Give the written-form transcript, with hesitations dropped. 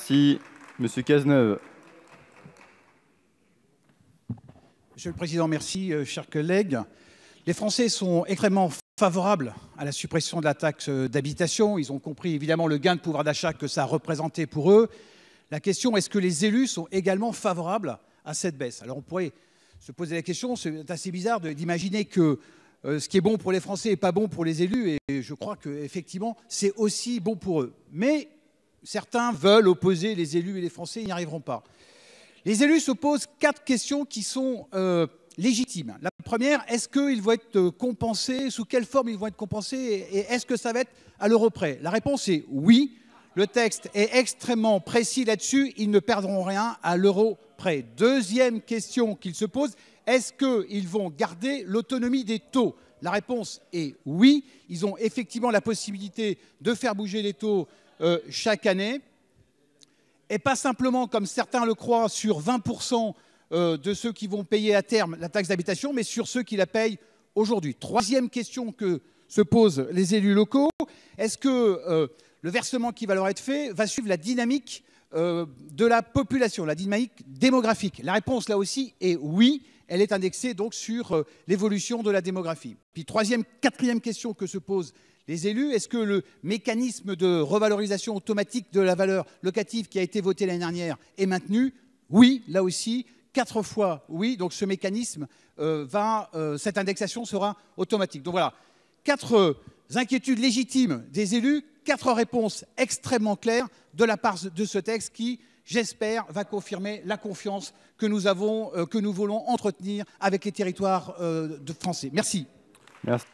Merci. Monsieur Cazeneuve. Monsieur le Président, merci, chers collègues. Les Français sont extrêmement favorables à la suppression de la taxe d'habitation. Ils ont compris évidemment le gain de pouvoir d'achat que ça représentait pour eux. La question, est-ce que les élus sont également favorables à cette baisse? Alors on pourrait se poser la question, c'est assez bizarre d'imaginer que ce qui est bon pour les Français n'est pas bon pour les élus, et je crois qu'effectivement c'est aussi bon pour eux. Mais certains veulent opposer les élus et les Français, ils n'y arriveront pas. Les élus se posent 4 questions qui sont légitimes. La première, est-ce qu'ils vont être compensés? Sous quelle forme ils vont être compensés? Et est-ce que ça va être à l'euro près? La réponse est oui. Le texte est extrêmement précis là-dessus. Ils ne perdront rien à l'euro près. Deuxième question qu'ils se posent, est-ce qu'ils vont garder l'autonomie des taux? La réponse est oui. Ils ont effectivement la possibilité de faire bouger les taux chaque année. Et pas simplement, comme certains le croient, sur 20% de ceux qui vont payer à terme la taxe d'habitation, mais sur ceux qui la payent aujourd'hui. Troisième question que se posent les élus locaux, est-ce que le versement qui va leur être fait va suivre la dynamique de la population, la dynamique démographique? La réponse là aussi est oui, elle est indexée donc sur l'évolution de la démographie. Puis quatrième question que se posent les élus, est-ce que le mécanisme de revalorisation automatique de la valeur locative qui a été voté l'année dernière est maintenu? Oui, là aussi, 4 fois oui. Donc ce mécanisme, cette indexation sera automatique. Donc voilà, 4 inquiétudes légitimes des élus, 4 réponses extrêmement claires de la part de ce texte qui, j'espère, va confirmer la confiance que nous voulons entretenir avec les territoires français. Merci. Merci.